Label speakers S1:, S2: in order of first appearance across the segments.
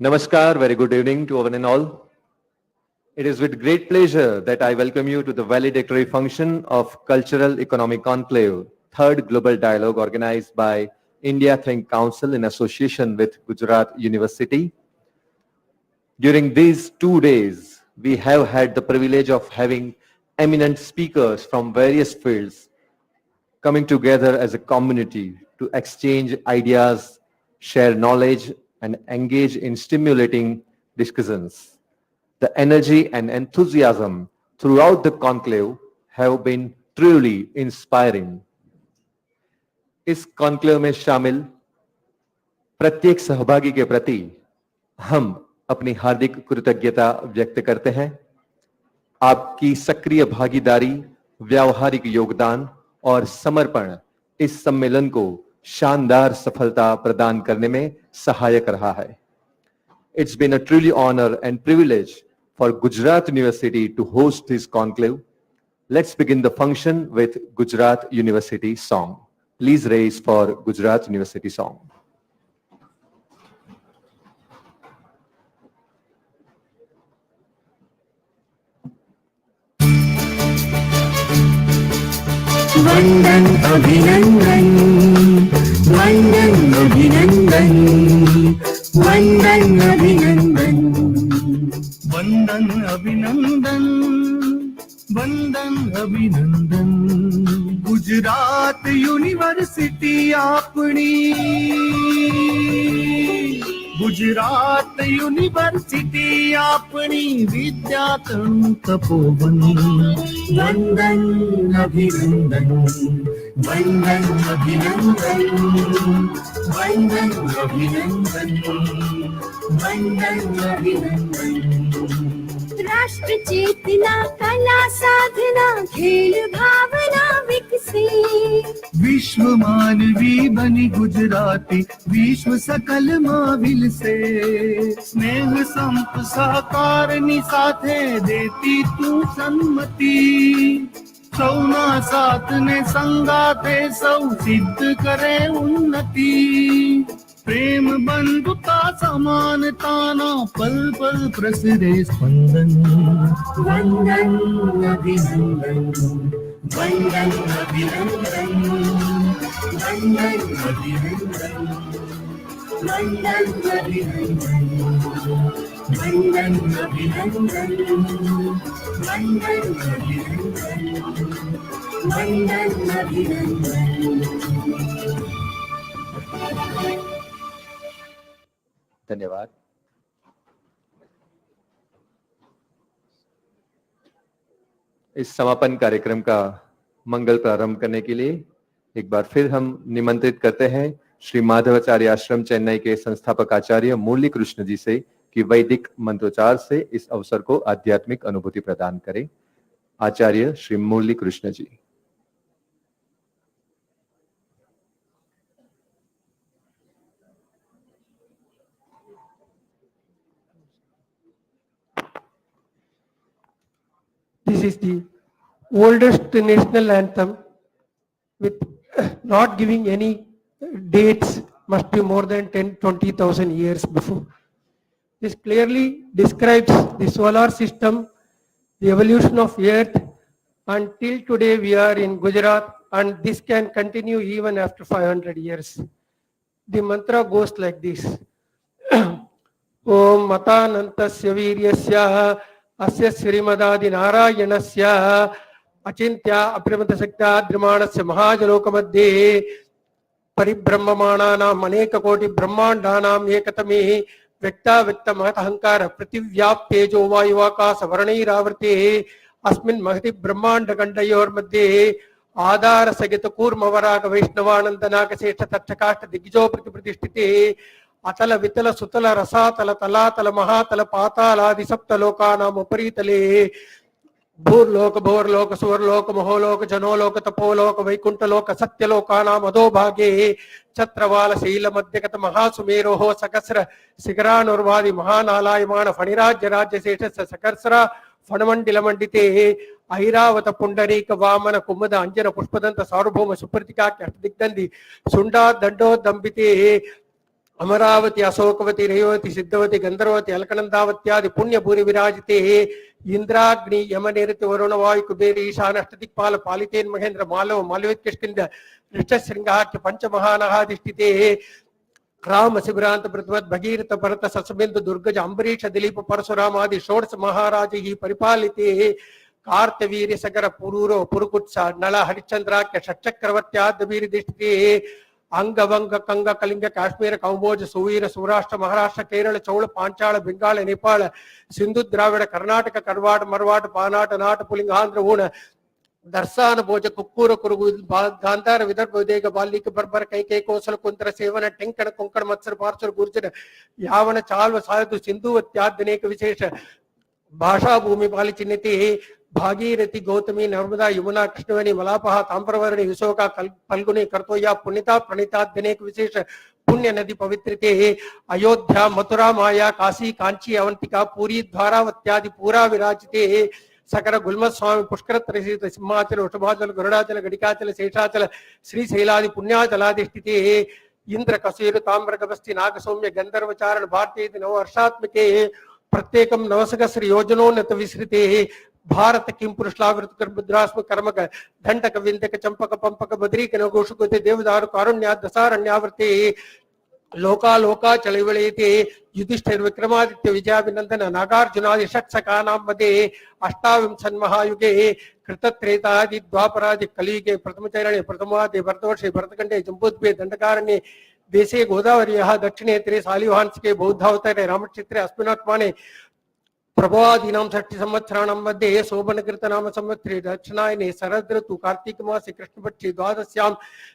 S1: Namaskar, very good evening to one and all. It is with great pleasure that I welcome you to the valedictory function of Cultural Economic Conclave, third global dialogue organized by India Think Council in association with Gujarat University. During these 2 days, we have had the privilege of having eminent speakers from various fields coming together as a community to exchange ideas, share knowledge, and engage in stimulating discussions. The energy and enthusiasm throughout the conclave have been truly inspiring. इस conclave में शामिल प्रत्येक सहभागी के प्रति हम अपनी हार्दिक कृतज्ञता व्यक्त करते हैं। आपकी सक्रिय भागीदारी, व्यावहारिक योगदान और समर्पण इस सम्मेलन को शानदार सफलता प्रदान करने में सहायक रहा है। It's been a truly honor and privilege for Gujarat University to host this conclave. Let's begin the function with Gujarat University song. Please raise for Gujarat University song.
S2: वंदन अभिनंदन, वंदन अभिनंदन, वंदन अभिनंदन, वंदन अभिनंदन, वंदन अभिनंदन। गुजरात यूनिवर्सिटी आपणी, गुजरात यूनिवर्सिटी आपणी विद्या तनु तपोवन। वंदन अभिनंदन, वंदन अभिनंदन, वंदन अभिनंदन, वंदन अभिनंदन।
S3: राष्ट्र चेतना, कला साधना, खेल भावना विकसे।
S2: विश्व मानवी बनी गुजराती, विश्व सकल माविल से। स्नेह संप सहकारनी साथे देती तू सन्मति। सौना साथ ने संगाते सौ सिद्ध करे उन्नति। प्रेम बंधुता समानता ना पल पल प्रसरे स्पंदन। वंदन अभिनंदन, वंदन अभिनंदन, वंदन अभिनंदन, वंदन अभिनंदन, वंदन अभिनंदन, वंदन अभिनंदन, वंदन अभिनंदन।
S1: धन्यवाद। इस समापन कार्यक्रम का मंगल प्रारंभ करने के लिए एक बार फिर हम निमंत्रित करते हैं श्री माधवाचार्य आश्रम चेन्नई के संस्थापक आचार्य मुरली कृष्ण जी से कि वैदिक मंत्रोच्चार से इस अवसर को आध्यात्मिक अनुभूति प्रदान करें। आचार्य श्री मुरली Krishna ji.
S4: This is the oldest national anthem with not giving any dates, must be more than 10-20,000 years before. This clearly describes the solar system, the evolution of earth, and till today we are in Gujarat, and this can continue even after 500 years. The mantra goes like this. Om matanantasya viryasya अस्य श्रीमदादि नारायणस्य अचिन्त्य अप्रमथ शक्त्या द्रिमाणस्य महाजलोकमध्ये परिब्रह्ममाणानाम् अनेक कोटि ब्रह्माण्डानाम् एकतमे व्यक्ताव्यक्त महत् अहंकार पृथिव्याप्तेजो वायुवाकाश वर्णैरावृते अस्मिन् महति ब्रह्माण्डखण्डयोर्मध्ये आधार सहित कूर्मवराग वैष्णवानंद नागशेष तक्षकाष्ठ दिग्गजो प्रतिष्ठिते अतल वितल सुतल रसातल तलातल महातल पातालादि सप्तलोकानाम् उपरितले भूर्लोक भोर्लोक सुवर्लोक महोलोक जनोलोक तपोलोक वैकुंठलोक सत्यलोकानाम् अधोभागे छत्रवाल शील मध्यगत महासुमेरोः सकस्र शिखरानुर्वादि महानालायमान फणिराज्य राज्य शेष सकर्सरा फणमंडिलमंडिते ऐरावत पुंडरीक वामन कुमुद अंजन पुष्पदंत सार्वभौम सुप्रतिका दिग्दंदी सुंडा दंडो दंबिते अमरावती अशोकवती रेवती सिद्धवती गंधर्वती अलकनंदावत्यादि पुण्य भूरि विराजिते इंद्राग्नि यम निरति वरुण वायु कुबेर ईशान अष्टदिक्पाल पालितेन महेंद्र मालव मालवित किष्किंद ऋष श्रृंगाख्य पंच महानहाधिष्ठिते राम शिवरांत पृथ्वत भगीरथ भरत ससबिंदु दुर्गज अम्बरीष दिलीप परशुराम आदि षोडश महाराज ही परिपालिते कार्तवीर्य सगर पुरूरो पुरुकुत्स नल हरिश्चंद्राख्य षट्चक्रवर्त्याद वीर दिष्टिते अंग वंग कंग कलिंग काश्मीर कौंबोज सुवीर सौराष्ट्र महाराष्ट्र केरल चौल पांचाल बंगाल नेपाल सिंधु द्राविड़ कर्नाटक करवाड़ मरवाड़ पानाट नाट पुलिंगांध्र ऊण दर्शान भोज कुक्कूर कुरुगु गांधार विदर्भ विदेग बालिक बर्बर कैके कौशल कुंतर सेवन टिंकण कुंकण मत्सर पार्श्वर गुर्जर यावन चाल्व साधु सिंधु इत्यादनेक विशेष भाषा भूमि पाली चिन्हिते भागीरथी गौतमी नर्मदा यमुना कृष्णवेणी मलापह ताम्रवर्णी विशोका फल्गुनी कर्तोया पुण्यता प्रणीताद्यनेक विशेष पुण्य नदी पवित्रते अयोध्या मथुरा माया काशी कांची अवंतिका पूरी द्वारावत्यादि पूरा विराजिते सकल गुल्म स्वामी पुष्कर त्रसित सिंहाचल वृषभाचल गरुडाचल गडिकाचल शेषाचल श्रीशैलादि पुण्याचलाधिष्ठिते इंद्र कसेर ताम्र गभस्ति नाग सौम्य गंधर्वचारण भारतीय नव वर्षात्मके प्रत्येकम नवसहस्र योजनोन्नत विस्तृते भारत किम पुरुषलावृत मुद्रास्म कर्मक दंडक विंदक चंपक पंपक बद्रीक नघोषुकुते देवदारु कारुण्या दशारण्यावर्ते लोका लोका चलिवलयते युधिष्ठिर विक्रमादित्य विजयाभिनंदन नागार्जुनादि षट्सखानां मध्ये अष्टाविंशन्महायुगे कृतत्रेतादि द्वापरादि कलियुगे प्रथमचरणे प्रथमादि भरतवर्षे भरतखंडे जम्बूद्वीपे दंडकारण्ये देशे गोदावर्याः दक्षिणे तीरे शालिवाहनस्के बौद्धावतारे रामक्षेत्रे अस्मिन्नात्माने प्रभवादीनां षष्टि संवत्सराणां मध्ये शोभनकृत नाम संवत्सरे दक्षिणायने शरद ऋतु कार्तिक मासे कृष्णपक्षे द्वादश्यां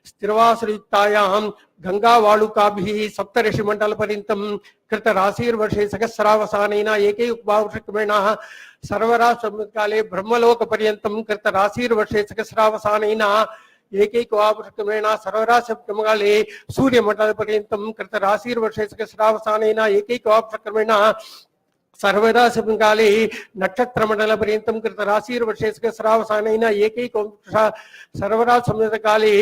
S4: स्थिरवासयुक्तायां गंगावालुकाभिः सप्तऋषिमण्डलपर्यन्तं कृतराशिर्वर्षे सहस्रावसानेन एकैकभावक्रमेण सर्वराशकाले ब्रह्मलोकपर्यन्तं कृतराशिर्वर्षे सहस्रावसानेन एकैकभावक्रमेण सर्वराशकाले सूर्यमण्डलपर्यन्तं कृतराशिर्वर्षे सहस्रावसानेन एकैकभावक्रमेण सर्वराशकाले नक्षत्रमण्डलपर्यन्तं कृतराशिर्वर्षे सहस्रावसानेन एकैकं सर्वराशकाले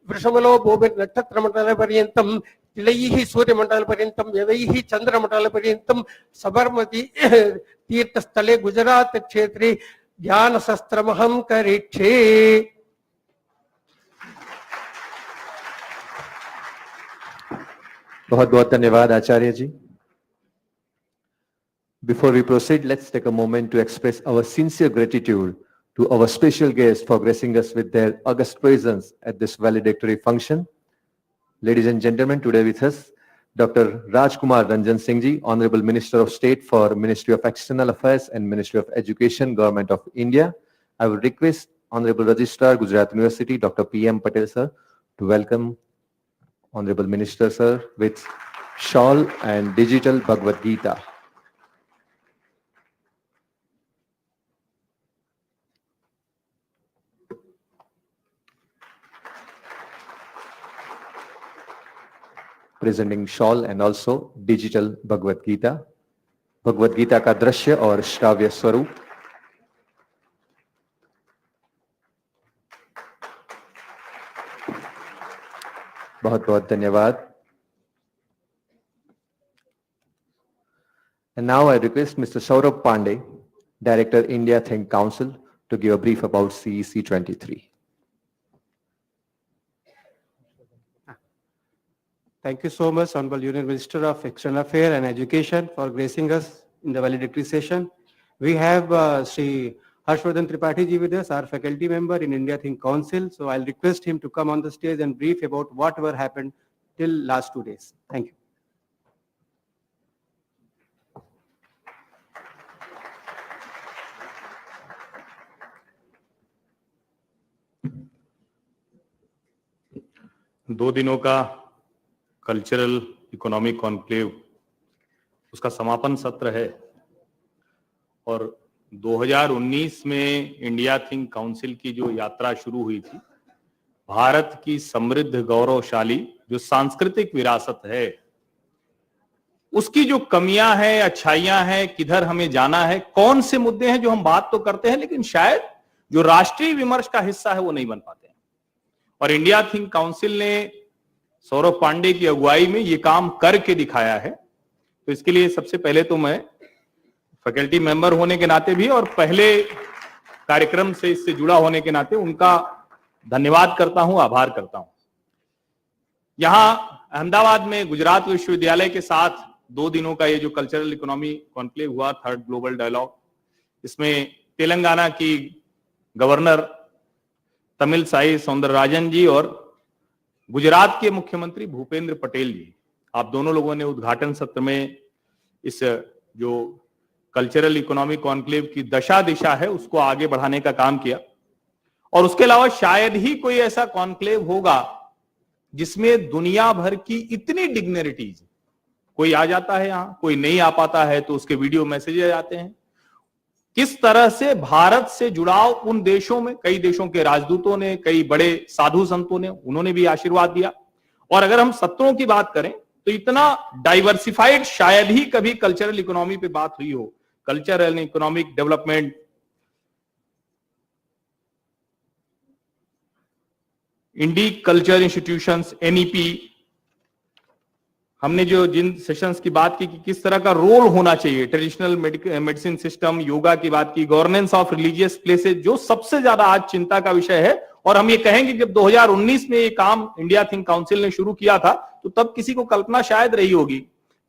S4: वृषमलो भूमिर् नक्षत्रमण्डलपर्यन्तं तिलैः सूर्यमण्डलपर्यन्तं यवैः चन्द्रमण्डलपर्यन्तं सबर्मती तीर्थस्थले गुजरात क्षेत्रे ज्ञानशस्त्रमहं करिष्ये।
S1: बहुत बहुत धन्यवाद आचार्य जी। Before we proceed, let's take a moment to express our sincere gratitude to our special guests for gracing us with their august presence at this valedictory function. Ladies and gentlemen, today with us, Dr. Rajkumar Ranjan Singh Ji, Honorable Minister of State for Ministry of External Affairs and Ministry of Education, Government of India. I would request Honorable Registrar, Gujarat University, Dr. P.M. Patel, sir, to welcome Honorable Minister, sir, with shawl and digital Bhagavad Gita. Presenting shawl and also digital Bhagavad Gita का दृश्य और श्राव्य स्वरूप। बहुत बहुत धन्यवाद। And now I request Mr. Saurabh Pandey, Director India Think Council, to give a brief about CEC 23.
S5: Thank you so much, Honorable Union Minister of External Affairs and Education, for gracing us in the valedictory session. We have Sri Harshvardhan Tripathi ji with us, our faculty member in India Think Council. So I'll request him to come on the stage and brief about whatever happened till last 2 days. Thank you.
S6: दो दिनों का cultural economic conclave, उसका समापन सत्र है और 2019 में India think council की जो यात्रा शुरू हुई थी, भारत की समृद्ध गौरवशाली जो सांस्कृतिक विरासत है, उसकी जो कमियां हैं, अच्छाइयां हैं, किधर हमें जाना है, कौन से मुद्दे हैं जो हम बात तो करते हैं लेकिन शायद जो राष्ट्रीय विमर्श का हिस्सा है वो नहीं बन पाते हैं। और इंडिया थिंक काउंसिल ने सौरभ पांडे की अगुवाई में ये काम करके दिखाया है। तो इसके लिए सबसे पहले तो मैं फैकल्टी मेंबर होने के नाते भी और पहले कार्यक्रम से इससे जुड़ा होने के नाते उनका धन्यवाद करता हूं, आभार करता हूं। यहां अहमदाबाद में गुजरात विश्वविद्यालय के साथ 2 दिनों का ये जो कल्चरल इकोनॉमी कॉन्क्लेव हुआ, 3rd ग्लोबल डायलॉग, इसमें तेलंगाना की गवर्नर तमिल साई सौंदरराजन जी और गुजरात के मुख्यमंत्री भूपेंद्र पटेल जी, आप दोनों लोगों ने उद्घाटन सत्र में इस जो कल्चरल इकोनॉमिक कॉन्क्लेव की दशा दिशा है उसको आगे बढ़ाने का काम किया। और उसके अलावा शायद ही कोई ऐसा कॉन्क्लेव होगा जिसमें दुनिया भर की इतनी डिग्निटरीज, कोई आ जाता है यहां, कोई नहीं आ पाता है तो उसके वीडियो मैसेजेस आते हैं, किस तरह से भारत से जुड़ाव उन देशों में, कई देशों के राजदूतों ने, कई बड़े साधु संतों ने, उन्होंने भी आशीर्वाद दिया। और अगर हम सत्रों की बात करें तो इतना डाइवर्सिफाइड शायद ही कभी कल्चरल इकोनॉमी पे बात हुई हो। Cultural and economic development, indie culture institutions, NEP, हमने जो जिन सेशंस की बात की कि किस तरह का रोल होना चाहिए, ट्रेडिशनल मेडिसिन सिस्टम, योगा की बात की, गवर्नेंस ऑफ रिलीजियस प्लेसेस, जो सबसे ज्यादा आज चिंता का विषय है। और हम ये कहेंगे जब 2019 में ये काम इंडिया थिंक काउंसिल ने शुरू किया था तो तब किसी को कल्पना शायद रही होगी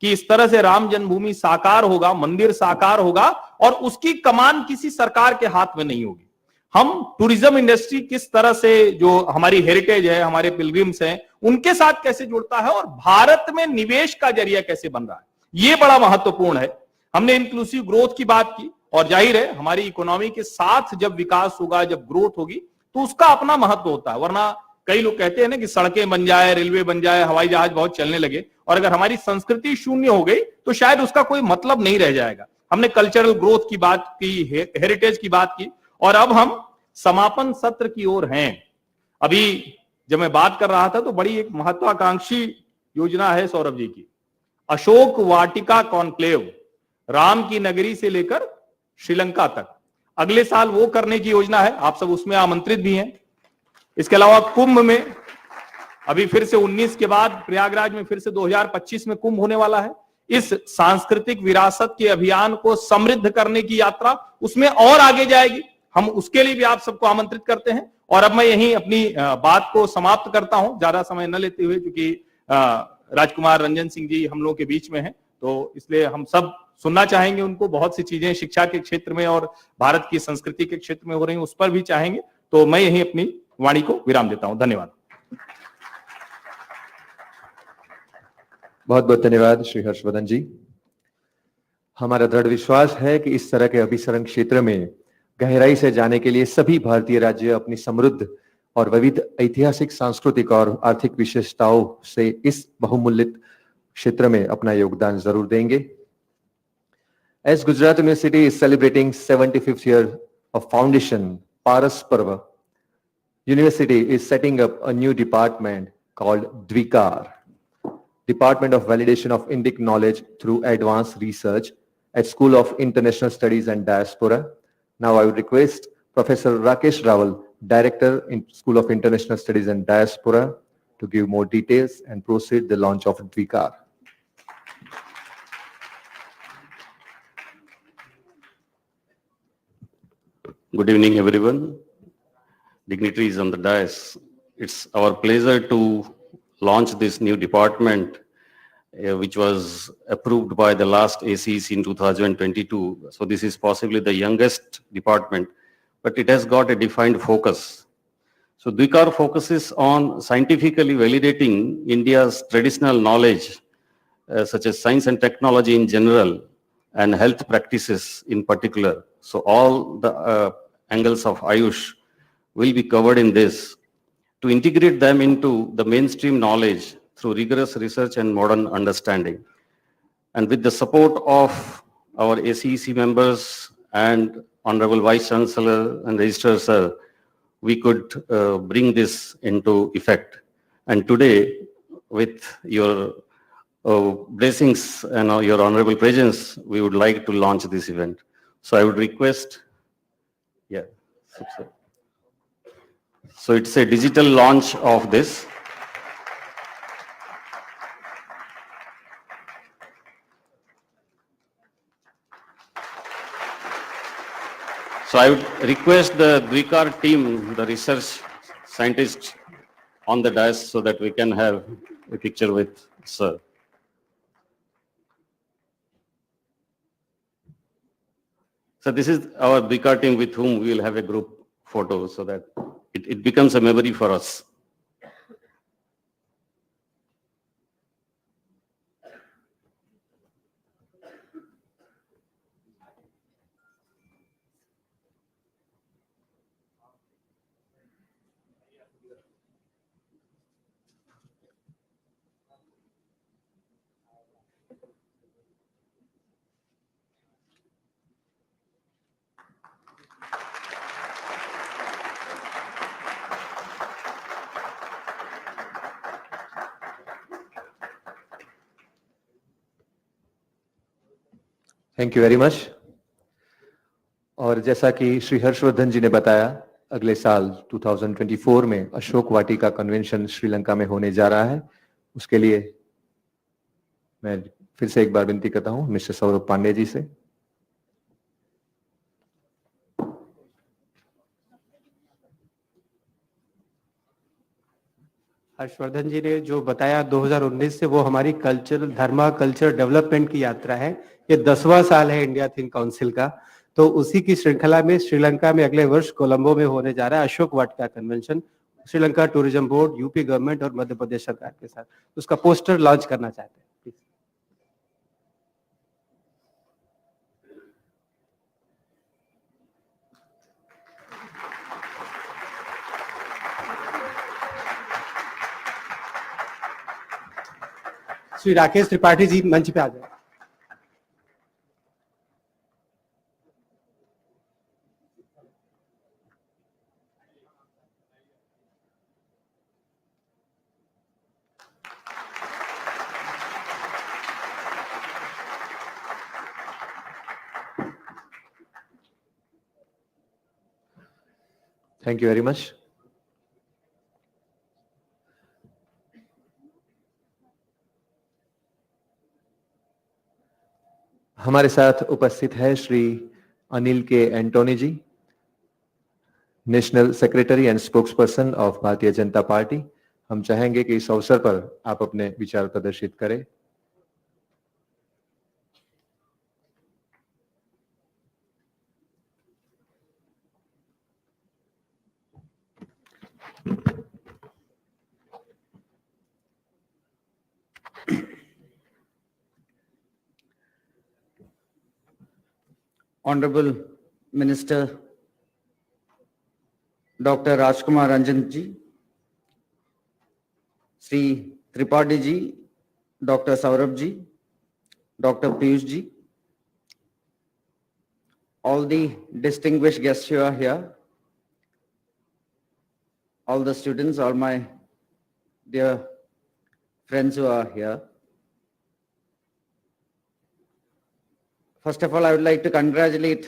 S6: कि इस तरह से राम जन्मभूमि साकार होगा, मंदिर साकार होगा और उसकी कमान किसी सरकार के हाथ में नहीं होगी। हम टूरिज्म इंडस्ट्री किस तरह से, जो हमारी हेरिटेज है, हमारे पिलग्रिम्स हैं, उनके साथ कैसे जुड़ता है और भारत में निवेश का जरिया कैसे बन रहा है, ये बड़ा महत्वपूर्ण है। हमने इंक्लूसिव ग्रोथ की बात की और जाहिर है हमारी इकोनॉमी के साथ जब विकास होगा, जब ग्रोथ होगी तो उसका अपना महत्व होता है। वरना कई लोग कहते हैं ना कि सड़कें बन जाए, रेलवे बन जाए, हवाई जहाज बहुत चलने लगे और अगर हमारी संस्कृति शून्य हो गई तो शायद उसका कोई मतलब नहीं रह जाएगा। हमने कल्चरल ग्रोथ की बात की, हेरिटेज की बात की और अब हम समापन सत्र की ओर हैं। अभी जब मैं बात कर रहा था तो बड़ी एक महत्वाकांक्षी योजना है सौरभ जी की, अशोक वाटिका कॉन्क्लेव, राम की नगरी से लेकर श्रीलंका तक। अगले साल वो करने की योजना है, आप सब उसमें आमंत्रित भी हैं। इसके अलावा कुंभ में अभी फिर से 19 के बाद प्रयागराज में फिर से 2025 में कुंभ होने वाला है। इस सांस्कृतिक विरासत के अभियान को समृद्ध करने की यात्रा उसमें और आगे जाएगी। हम उसके लिए भी आप सबको आमंत्रित करते हैं। और अब मैं यहीं अपनी बात को समाप्त करता हूं, ज्यादा समय न लेते हुए, क्योंकि राजकुमार रंजन सिंह जी हम लोगों के बीच में हैं, तो इसलिए हम सब सुनना चाहेंगे उनको। बहुत सी चीजें शिक्षा के क्षेत्र में और भारत की संस्कृति के क्षेत्र में हो रही हैं, उस पर भी चाहेंगे। तो मैं यहीं अपनी वाणी को विराम देता हूं। धन्यवाद।
S1: बहुत बहुत धन्यवाद श्री हर्षवर्धन जी। हमारा दृढ़ विश्वास है कि इस तरह के अभिसरण क्षेत्र में गहराई से जाने के लिए सभी भारतीय राज्य अपनी समृद्ध और विविध ऐतिहासिक, सांस्कृतिक और आर्थिक विशेषताओं से इस बहुमूल्य क्षेत्र में अपना योगदान जरूर देंगे। As Gujarat University is celebrating 75th year of foundation, Paras Parva, University is setting up a new department called DVICAR, Department of Validation of Indic Knowledge through Advanced Research at School of International Studies and Diaspora. Now I would request Professor Rakesh Rawal, Director in School of International Studies and Diaspora, to give more details and proceed the launch of DVICAR.
S7: Good evening, everyone. Dignitaries on the dais. It's our pleasure to launch this new department, which was approved by the last ACEC in 2022. So this is possibly the youngest department, but it has got a defined focus. So DVICAR focuses on scientifically validating India's traditional knowledge, such as science and technology in general, and health practices in particular. So all the angles of Ayush will be covered in this to integrate them into the mainstream knowledge through rigorous research and modern understanding. And with the support of our ACEC members and Honorable Vice Chancellor and Registrar Sir, we could bring this into effect. And today, with your blessings and your honorable presence, we would like to launch this event. So I would request, so it's a digital launch of this. So I would request the Dvikar team, the research scientists on the dais so that we can have a picture with sir. So this is our Dvikar team with whom we will have a group photo so that it becomes a memory for us.
S1: Thank you very much. और जैसा कि श्री हर्षवर्धन जी ने बताया, अगले साल 2024 में Ashok Vatika convention Sri Lanka में होने जा रहा है। उसके लिए मैं फिर से एक बार विनती करता हूं मिस्टर सौरभ पांडे जी से।
S5: हर्षवर्धन जी ने जो बताया 2019 से वो हमारी कल्चर डेवलपमेंट की यात्रा है। ये 10वां साल है इंडिया थिंक काउंसिल का। तो उसी की श्रृंखला में श्रीलंका में अगले वर्ष कोलंबो में होने जा रहा है Ashok Vatika convention, Sri Lanka tourism board, UP government और मध्य प्रदेश सरकार के साथ। उसका पोस्टर लॉन्च करना चाहते हैं। श्री राकेश त्रिपाठी जी मंच पे आ जाए।
S1: Thank you very much. हमारे साथ उपस्थित है Shri Anil K Antony ji, national secretary and spokesperson of Bharatiya Janata party. हम चाहेंगे कि इस अवसर पर आप अपने विचार प्रदर्शित करें।
S8: Honorable Minister Dr. Rajkumar Ranjan ji, Sri Tripathi ji, Dr. Saurabh ji, Dr. Piyush ji, all the distinguished guests who are here, all the students, all my dear friends who are here. First of all, I would like to congratulate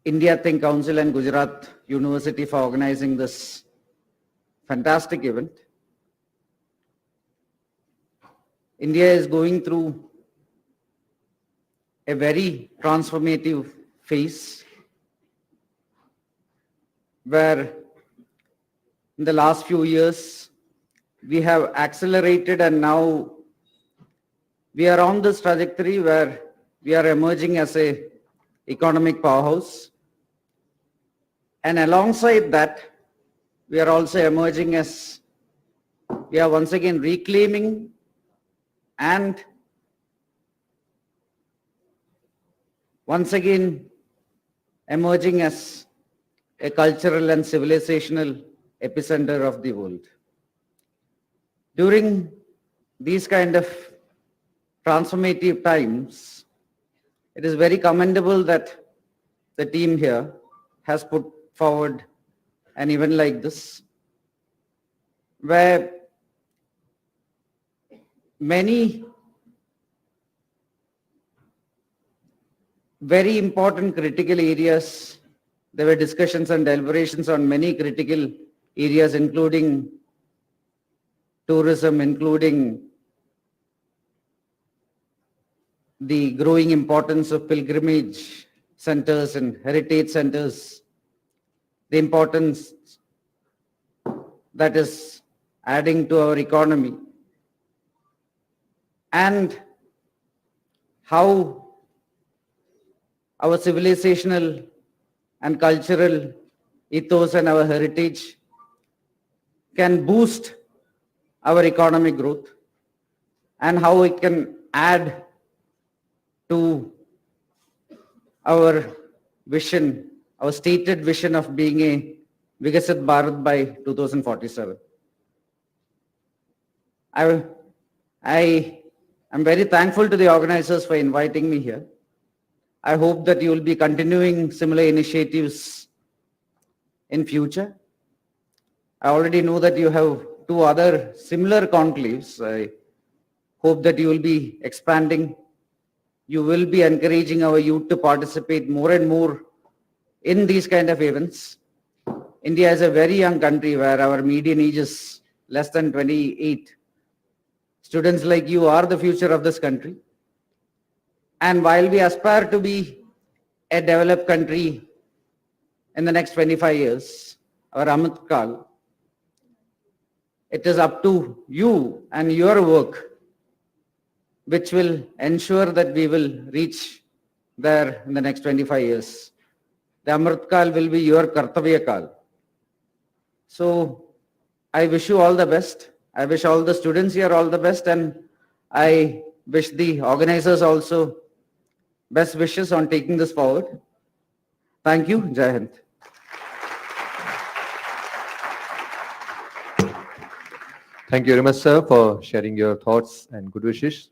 S8: India Think Council and Gujarat University for organizing this fantastic event. India is going through a very transformative phase where in the last few years we have accelerated, and now we are on this trajectory where we are emerging as a economic powerhouse. And alongside that, we are also emerging as, we are once again reclaiming and once again emerging as a cultural and civilizational epicenter of the world. During these kind of transformative times, it is very commendable that the team here has put forward an event like this, where many very important critical areas, there were discussions and deliberations on many critical areas, including tourism, including the growing importance of pilgrimage centers and heritage centers, the importance that is adding to our economy, and how our civilizational and cultural ethos and our heritage can boost our economic growth, and how it can add to our vision, our stated vision of being a Vikasit Bharat by 2047. I am very thankful to the organizers for inviting me here. I hope that you will be continuing similar initiatives in future. I already know that you have 2 other similar conclaves. I hope that you will be expanding. You will be encouraging our youth to participate more and more in these kind of events. India is a very young country where our median age is less than 28. Students like you are the future of this country. And while we aspire to be a developed country in the next 25 years, our Amrit Kal, it is up to you and your work which will ensure that we will reach there in the next 25 years. The Amrit Kal will be your Kartavya Kal. So I wish you all the best. I wish all the students here all the best, and I wish the organizers also best wishes on taking this forward. Thank you. Jai Hind.
S1: Thank you very much, sir, for sharing your thoughts and good wishes.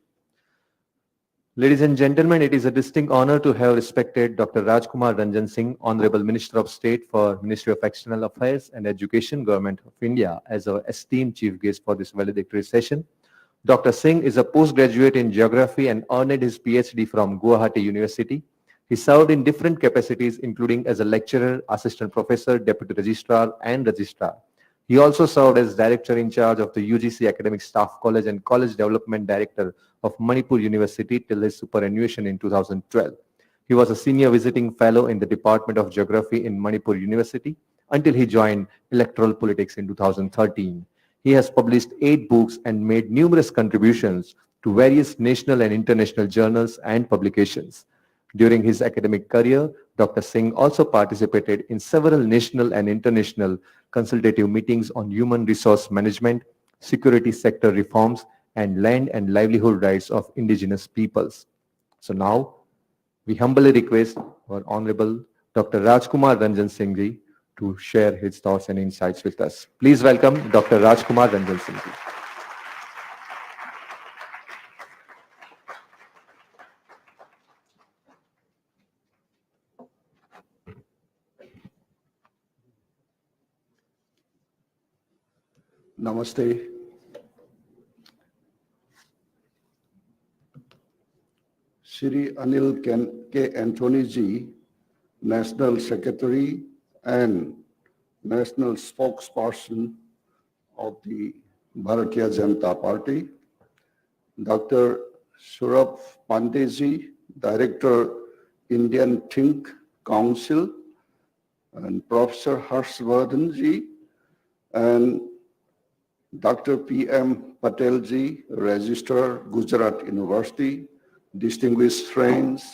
S1: Ladies and gentlemen, it is a distinct honor to have respected Dr. Rajkumar Ranjan Singh, Honorable Minister of State for Ministry of External Affairs and Education, Government of India, as our esteemed chief guest for this valedictory session. Dr. Singh is a postgraduate in geography and earned his PhD from Gujarat University. He served in different capacities, including as a lecturer, assistant professor, deputy registrar, and registrar. He also served as director in charge of the UGC Academic Staff College and College Development Director of Manipur University till his superannuation in 2012. He was a senior visiting fellow in the Department of Geography in Manipur University until he joined electoral politics in 2013. He has published 8 books and made numerous contributions to various national and international journals and publications. During his academic career, Dr. Singh also participated in several national and international consultative meetings on human resource management, security sector reforms, and land and livelihood rights of indigenous peoples. So now, we humbly request our Honorable Dr. Rajkumar Ranjan Singh ji to share his thoughts and insights with us. Please welcome Dr. Rajkumar Ranjan Singh ji.
S9: Namaste. Shri Anil K. Anthony ji, National Secretary and National Spokesperson of the Bharatiya Janata Party, Dr. Saurabh Pandey ji, Director, Indian Think Council, and Professor Harshvardhan ji, and Dr. P.M. Patel ji, Registrar, Gujarat University, distinguished friends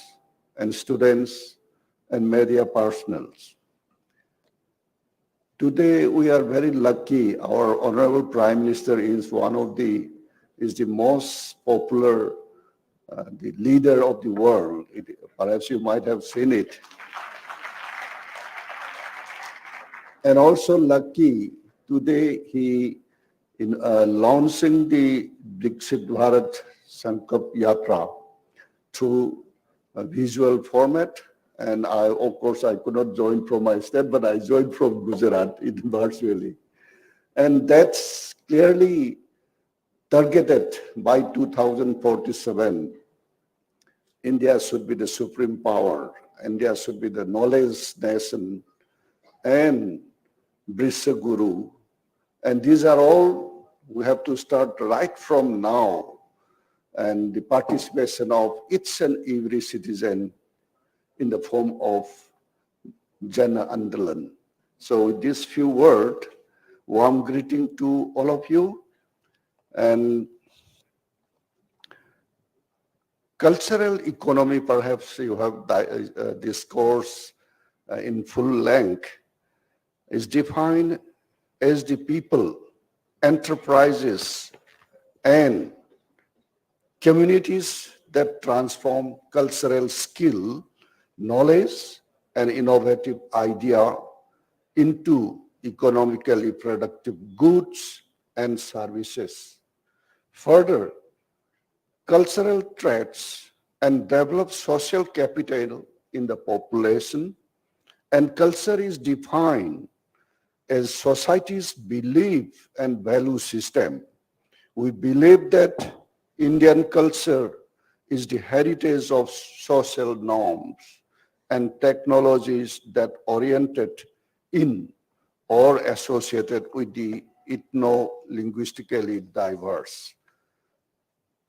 S9: and students and media personals. Today we are very lucky. Our Honorable Prime Minister is the most popular, the leader of the world. Perhaps you might have seen it. And also lucky, today he in launching the Viksit Bharat Sankalp Yatra through a visual format. And of course, I could not join from my state, but I joined from Gujarat virtually. And that's clearly targeted by 2047. India should be the supreme power. India should be the knowledge nation and Brishya Guru. And these are all, we have to start right from now and the participation of each and every citizen in the form of Jana Andalan. So with these few words, warm greeting to all of you. And cultural economy, perhaps you have discourse in full length, is defined as the people, enterprises, and communities that transform cultural skill, knowledge, and innovative idea into economically productive goods and services. Further, cultural traits and develop social capital in the population, and culture is defined as society's belief and value system. We believe that Indian culture is the heritage of social norms and technologies that oriented in or associated with the ethno-linguistically diverse.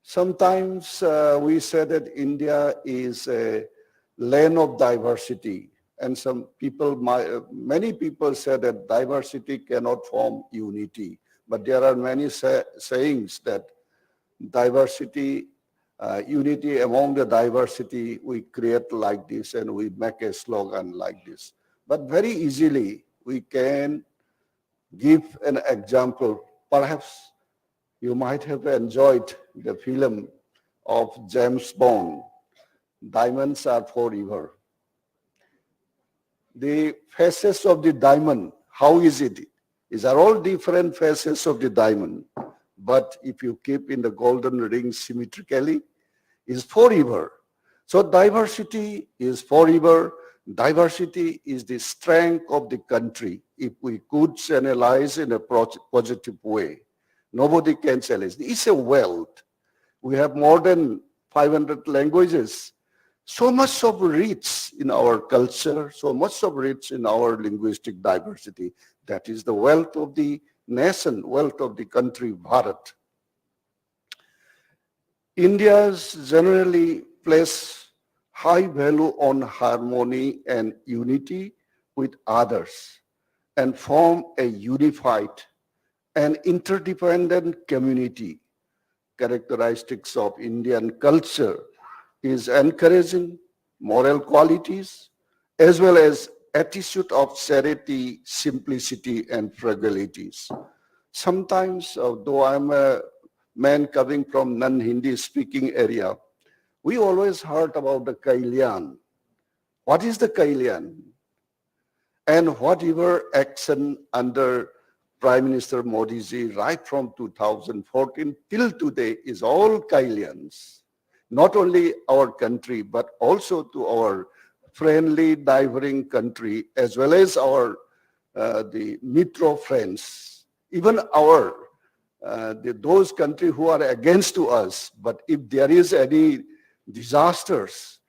S9: Sometimes we say that India is a land of diversity, and many people say that diversity cannot form unity. But there are many sayings that diversity, unity among the diversity, we create like this and we make a slogan like this. But very easily we can give an example. Perhaps you might have enjoyed the film of James Bond, Diamonds Are Forever. The faces of the diamond, how is it? These are all different faces of the diamond. But if you keep in the golden ring symmetrically, is forever. So diversity is forever. Diversity is the strength of the country. If we could analyze in a positive way, nobody can challenge. It's a wealth. We have more than 500 languages. So much of rich in our culture, so much of rich in our linguistic diversity. That is the wealth of the nation, wealth of the country, Bharat. Indians generally place high value on harmony and unity with others and form a unified and interdependent community. Characteristics of Indian culture is encouraging moral qualities as well as attitude of charity, simplicity, and fragilities. Sometimes, though I'm a man coming from non-Hindi speaking area, we always heard about the Kailyan. What is the Kailyan? And whatever action under Prime Minister Modi ji right from 2014 till today is all Kailyans. Not only our country, but also to our friendly neighboring country, as well as our the Mitra friends, even our those countries who are against to us. But if there is any disasters,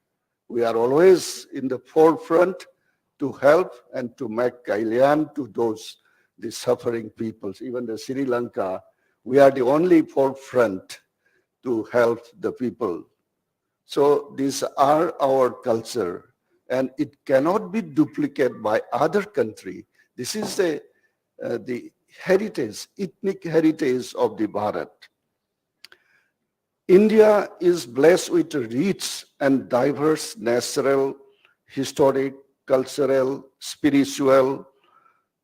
S9: we are always in the forefront to help and to make Kalyan to the suffering peoples. Even the Sri Lanka, we are the only forefront to help the people. So these are our culture, and it cannot be duplicated by other country. This is the heritage, ethnic heritage of the Bharat. India is blessed with rich and diverse natural, historic, cultural, spiritual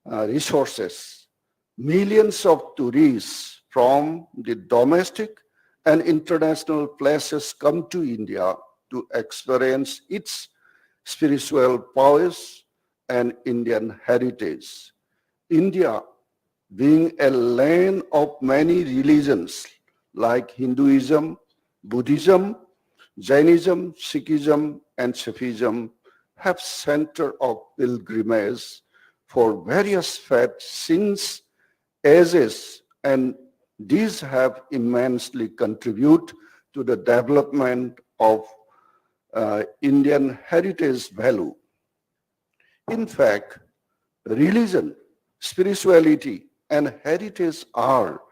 S9: resources. Millions of tourists from the domestic and international places come to India to experience its spiritual prowess and Indian heritage. India, being a land of many religions like Hinduism, Buddhism, Jainism, Sikhism, and Sufism, have center of pilgrimage for various faiths since ages, and these have immensely contributed to the development of Indian heritage value. In fact, religion, spirituality, and heritage are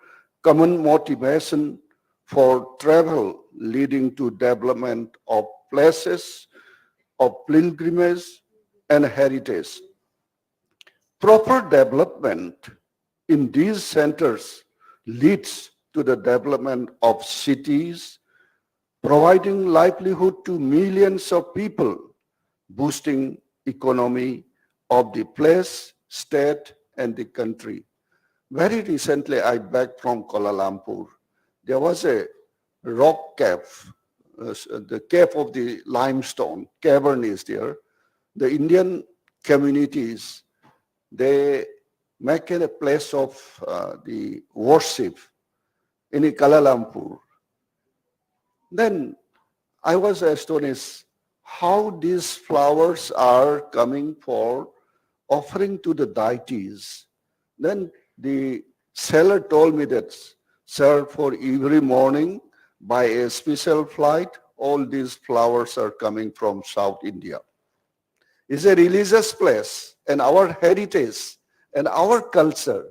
S9: common motivation for travel leading to development of places of pilgrimage and heritage. Proper development in these centers leads to the development of cities, providing livelihood to millions of people, boosting economy of the place, state, and the country. Very recently, I back from Kuala Lumpur. There was a rock cave, the cave of the limestone cavern is there. The Indian communities, they make it a place of the worship in Kuala Lumpur. Then I was astonished how these flowers are coming for offering to the deities. Then the seller told me that, sir, for every morning by a special flight, all these flowers are coming from South India. It's a religious place, and our heritage and our culture,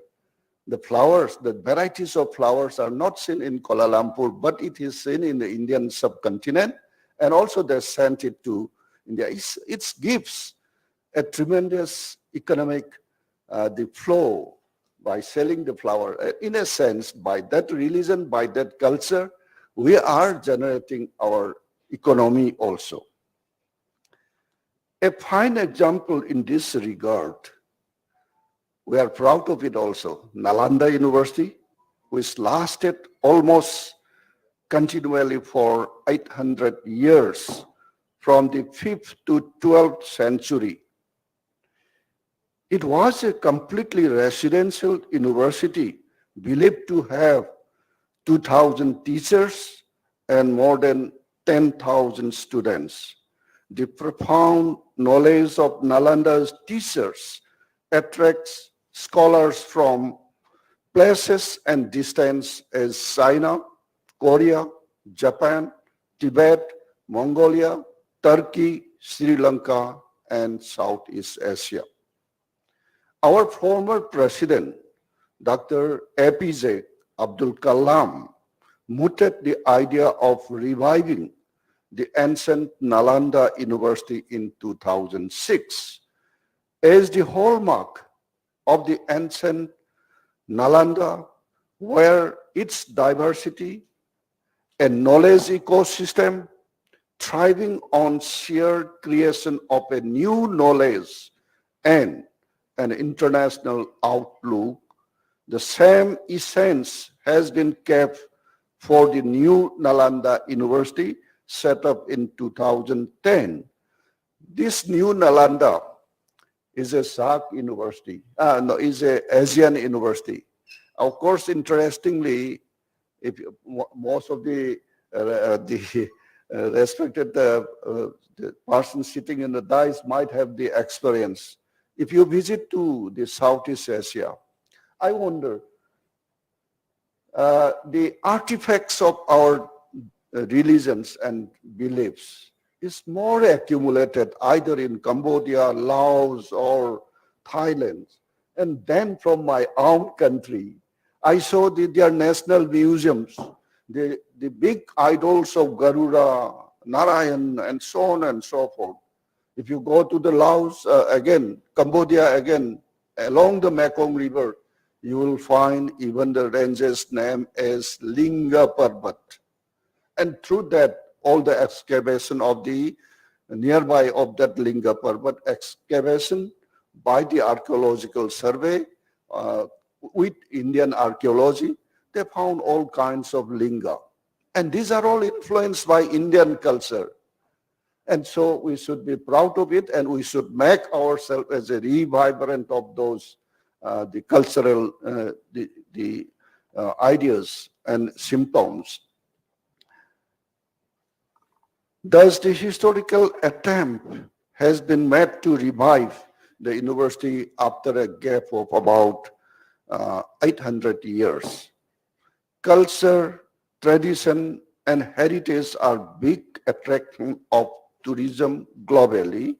S9: the flowers, the varieties of flowers are not seen in Kuala Lumpur, but it is seen in the Indian subcontinent, and also they sent it to India. It gives a tremendous economic the flow by selling the flower. In a sense, by that religion, by that culture, we are generating our economy also. A fine example in this regard, we are proud of it also, Nalanda University, which lasted almost continually for 800 years from the 5th to 12th century. It was a completely residential university believed to have 2,000 teachers and more than 10,000 students. The profound knowledge of Nalanda's teachers attracts scholars from places and distance as China, Korea, Japan, Tibet, Mongolia, Turkey, Sri Lanka, and Southeast Asia. Our former president, Dr. APJ Abdul Kalam, mooted the idea of reviving the ancient Nalanda University in 2006 as the hallmark of the ancient Nalanda, where its diversity and knowledge ecosystem thriving on sheer creation of a new knowledge and an international outlook, the same essence has been kept for the new Nalanda University set up in 2010. This new Nalanda is a SAARC university, is an Asian university. Of course, interestingly, if most of the respected the person sitting in the dais might have the experience. If you visit to the Southeast Asia, I wonder, the artifacts of our religions and beliefs is more accumulated either in Cambodia, Laos, or Thailand. And then from my own country, I saw their national museums, the big idols of Garuda, Narayan, and so on and so forth. If you go to the Laos, again, Cambodia, again, along the Mekong River, you will find even the ranges named as Linga Parbat. And through that, all the excavation of the nearby of that Linga Parbat excavation by the archaeological survey with Indian archaeology, they found all kinds of linga. And these are all influenced by Indian culture. And so we should be proud of it, and we should make ourselves as a revibrant of those, the cultural, ideas and symptoms. Thus, the historical attempt has been made to revive the university after a gap of about 800 years. Culture, tradition, and heritage are big attraction of tourism globally.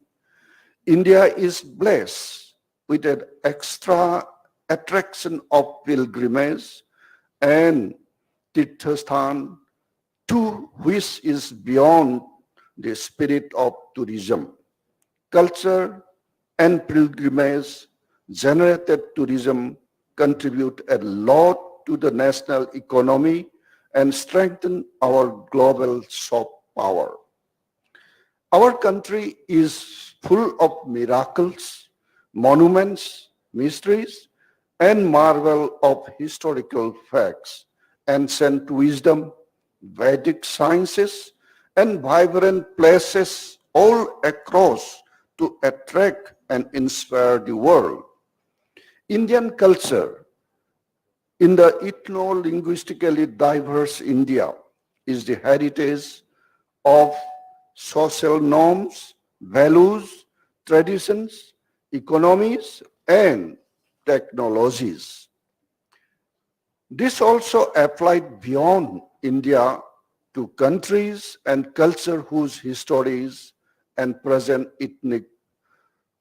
S9: India is blessed with an extra attraction of pilgrimage and Tirthasthan to which is beyond the spirit of tourism. Culture and pilgrimage generated tourism contribute a lot to the national economy and strengthen our global soft power. Our country is full of miracles, monuments, mysteries, and marvel of historical facts, ancient wisdom, Vedic sciences, and vibrant places all across to attract and inspire the world. Indian culture in the ethno-linguistically diverse India is the heritage of social norms, values, traditions, economies, and technologies. This also applied beyond India to countries and culture whose histories and present ethnic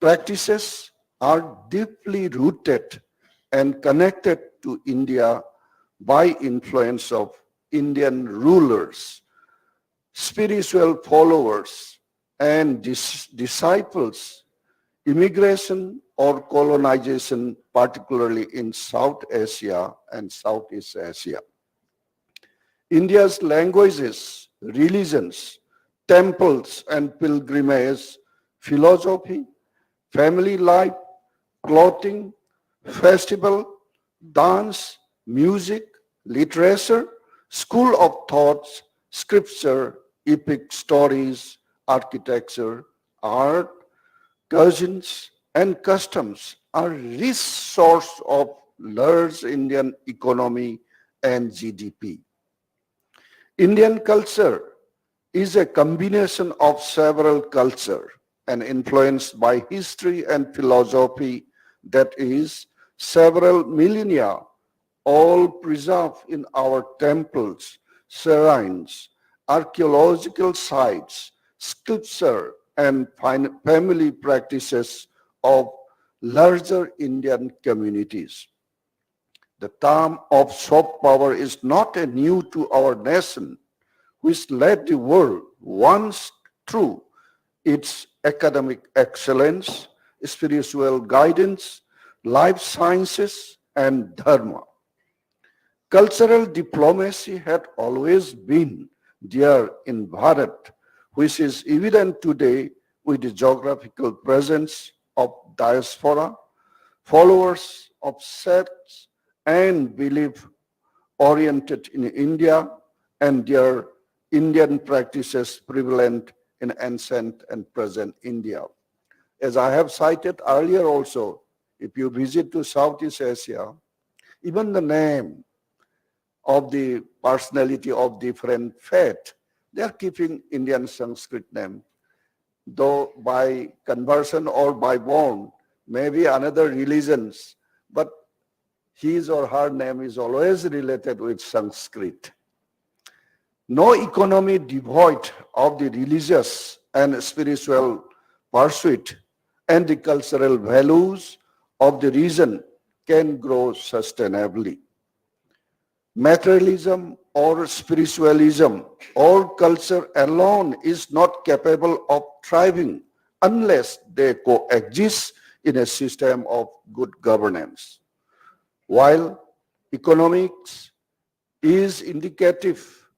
S9: practices are deeply rooted and connected to India by influence of Indian rulers, spiritual followers, and disciples, immigration or colonization, particularly in South Asia and Southeast Asia. India's languages, religions, temples and pilgrimage, philosophy, family life, clothing, festival, dance, music, literature, school of thoughts, scripture, epic stories, architecture, art, cuisines, and customs are rich source of large Indian economy and GDP. Indian culture is a combination of several cultures and influenced by history and philosophy that is several millennia, all preserved in our temples, shrines, archaeological sites, sculpture, and family practices of larger Indian communities. The term of soft power is not a new to our nation, which led the world once through its academic excellence, spiritual guidance, life sciences, and dharma. Cultural diplomacy had always been there in Bharat, which is evident today with the geographical presence of diaspora, followers of sects and belief oriented in India, and their Indian practices prevalent in ancient and present India. As I have cited earlier also, if you visit to Southeast Asia, even the name of the personality of different faith, they are keeping Indian Sanskrit name. Though by conversion or by born, maybe another religions, but his or her name is always related with Sanskrit. No economy devoid of the religious and spiritual pursuit and the cultural values of the region can grow sustainably. Materialism or spiritualism or culture alone is not capable of thriving unless they coexist in a system of good governance. While economics is indicative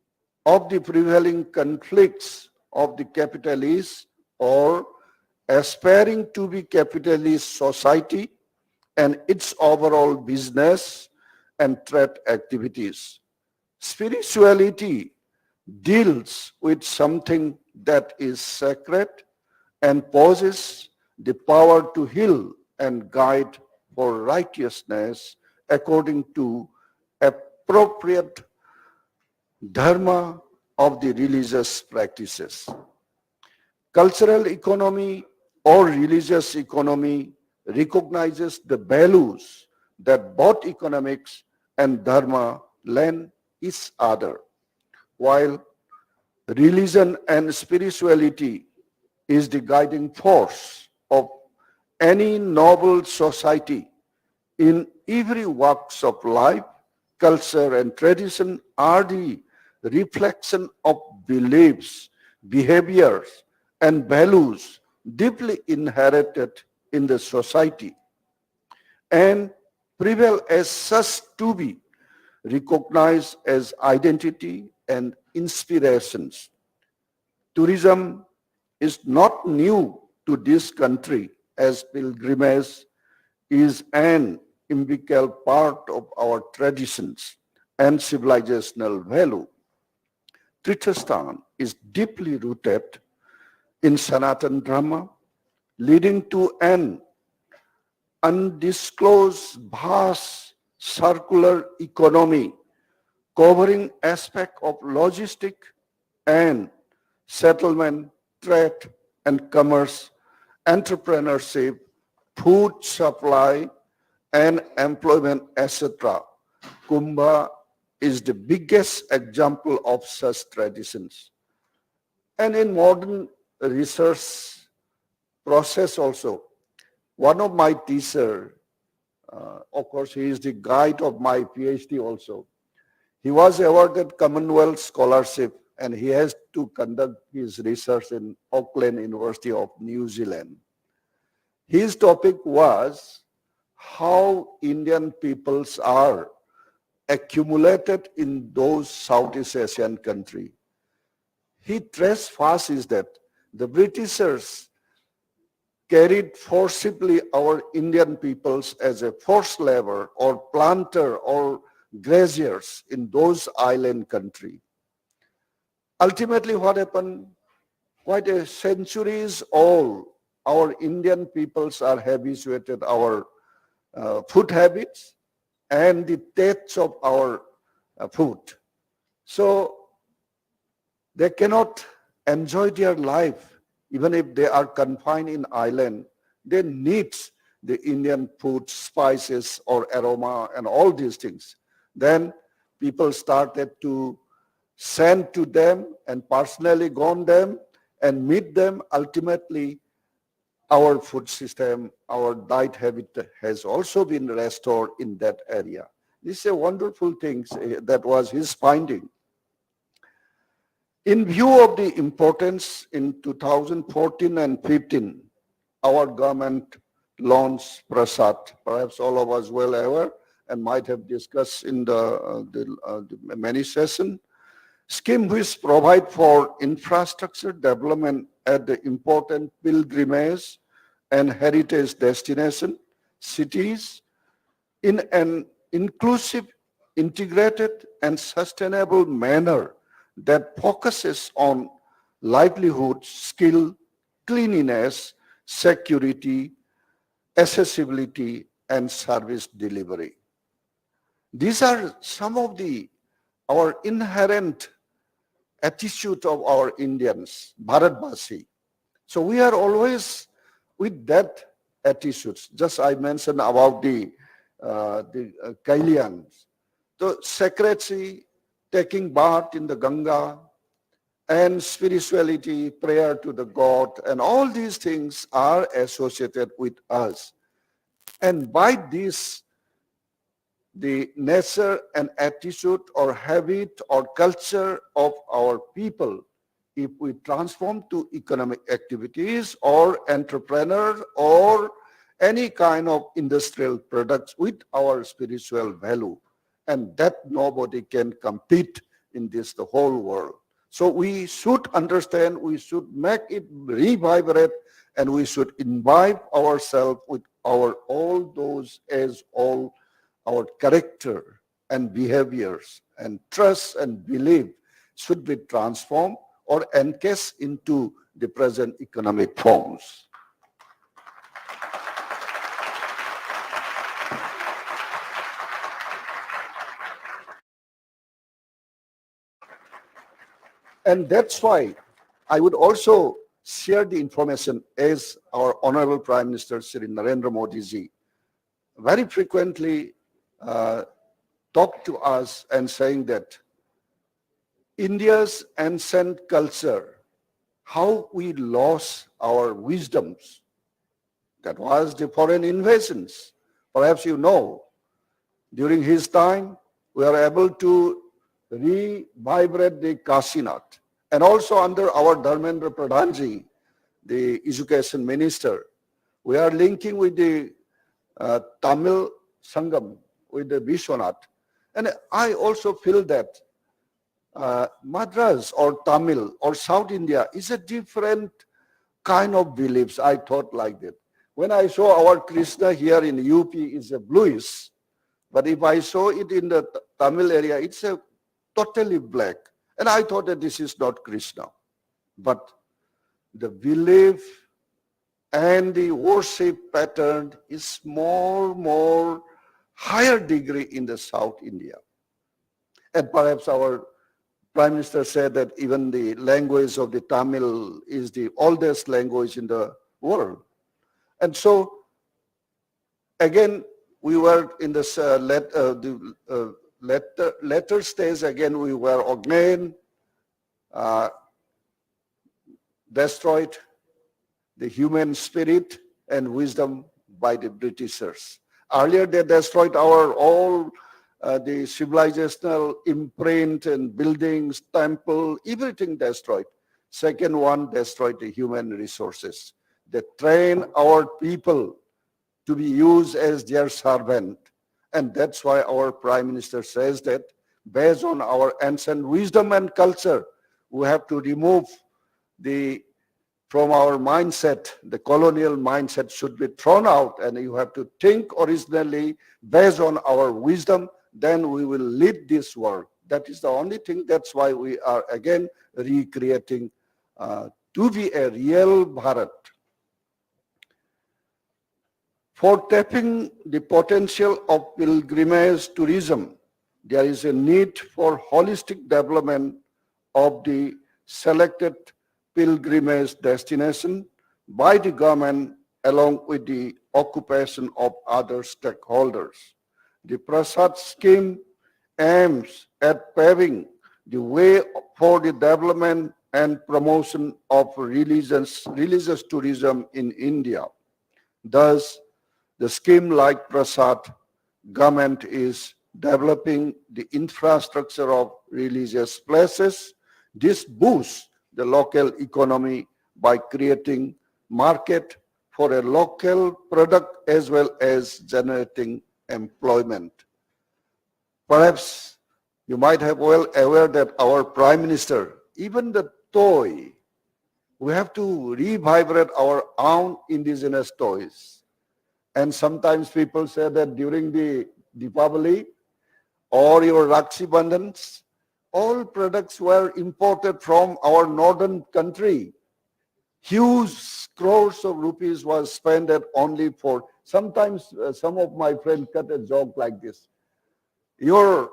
S9: of the prevailing conflicts of the capitalist or aspiring to be capitalist society and its overall business and trade activities, spirituality deals with something that is sacred and possesses the power to heal and guide for righteousness according to appropriate dharma of the religious practices. Cultural economy or religious economy recognizes the values that both economics and dharma lend each other, while religion and spirituality is the guiding force of any noble society. In every walks of life, culture and tradition are the reflection of beliefs, behaviors, and values deeply inherited in the society and prevail as such to be recognized as identity and inspirations. Tourism is not new to this country, as pilgrimage is an integral part of our traditions and civilizational value. Tirthasthan is deeply rooted in Sanatan Dharma, leading to an undisclosed vast circular economy covering aspects of logistic and settlement, trade and commerce, entrepreneurship, food supply and employment, etc. Kumbh is the biggest example of such traditions. And in modern research process also, one of my teachers, of course he is the guide of my PhD also, he was awarded Commonwealth Scholarship and he has to conduct his research in Auckland University of New Zealand. His topic was how Indian peoples are accumulated in those Southeast Asian countries. He traced first is that the Britishers carried forcibly our Indian peoples as a forced labor or planter or graziers in those island countries. Ultimately what happened, quite a centuries old, our Indian peoples are habituated our food habits and the tastes of our food. So they cannot enjoy their life even if they are confined in island. They need the Indian food, spices or aroma and all these things. Then people started to send to them and personally go on them and meet them. Ultimately, our food system, our diet habit has also been restored in that area. This is a wonderful thing. That was his finding. In view of the importance in 2014 and 15, our government launched Prasad. Perhaps all of us well aware and might have discussed in the many sessions. Scheme which provide for infrastructure development at the important pilgrimage and heritage destination cities in an inclusive, integrated and sustainable manner that focuses on livelihood, skill, cleanliness, security, accessibility and service delivery. These are some of our inherent attitude of our Indians, Bharatbasi. So we are always with that attitude. Just I mentioned about the Kalyans, the secrecy, taking bath in the Ganga, and spirituality, prayer to the God, and all these things are associated with us. And by this, the nature and attitude or habit or culture of our people, if we transform to economic activities or entrepreneur or any kind of industrial products with our spiritual value, and that nobody can compete in this, the whole world. So we should understand, we should make it revibrate, and we should imbibe ourselves with all those as all our character and behaviors and trust and belief should be transformed or encased into the present economic forms. And that's why I would also share the information as our Honorable Prime Minister Shri Narendra Modi ji very frequently talk to us and saying that India's ancient culture, how we lost our wisdoms, that was the foreign invasions. Perhaps you know, during his time, we are able to revibrate the Kasinath. And also under our Dharmendra Pradhanji, the education minister, we are linking with the Tamil Sangam, with the Vishwanath. And I also feel that Madras or Tamil or South India is a different kind of beliefs. I thought like that. When I saw our Krishna here in UP is a bluish, but if I saw it in the Tamil area, it's a totally black. And I thought that this is not Krishna. But the belief and the worship pattern is more higher degree in the South India. And perhaps our Prime Minister said that even the language of the Tamil is the oldest language in the world. And so, again, we were in this later stage, again, we were again destroyed the human spirit and wisdom by the Britishers. Earlier, they destroyed our all the civilizational imprint and buildings, temple, everything destroyed. Second one, destroyed the human resources. They train our people to be used as their servant. And that's why our Prime Minister says that based on our ancient wisdom and culture, we have to remove from our mindset, the colonial mindset should be thrown out, and you have to think originally based on our wisdom, then we will lead this world. That is the only thing. That's why we are again recreating to be a real Bharat. For tapping the potential of pilgrimage tourism, there is a need for holistic development of the selected pilgrimage destination by the government along with the occupation of other stakeholders. The Prasad scheme aims at paving the way for the development and promotion of religious tourism in India. Thus, the scheme like Prasad, government is developing the infrastructure of religious places. This boosts the local economy by creating market for a local product as well as generating employment. Perhaps you might have well aware that our Prime Minister, even the toy, we have to revibrate our own indigenous toys. And sometimes people say that during the Deepavali or your Rakshi Bandhans, all products were imported from our northern country. Huge crores of rupees was spent only for, sometimes some of my friends cut a joke like this. The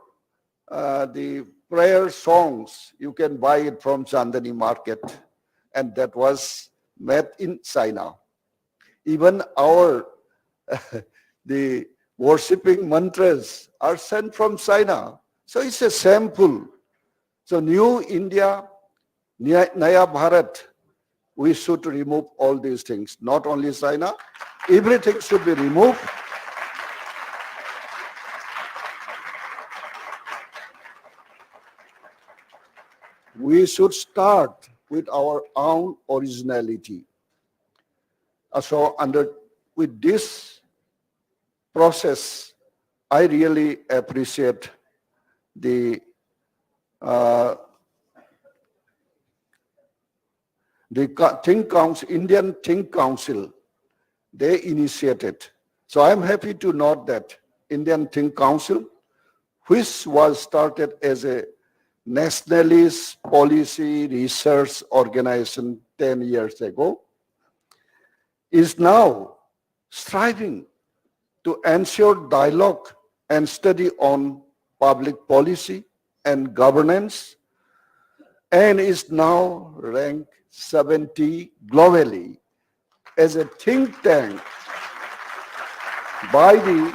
S9: prayer songs, you can buy it from Chandani market, and that was made in China. Even our, the worshipping mantras are sent from China. So it's a sample. So new India, Naya Bharat, we should remove all these things. Not only China, everything should be removed. We should start with our own originality. So with this process, I really appreciate the Think Council, Indian Think Council, they initiated. So I'm happy to note that Indian Think Council, which was started as a nationalist policy research organization 10 years ago, is now striving to ensure dialogue and study on public policy and governance, and is now ranked 70 globally as a think tank by the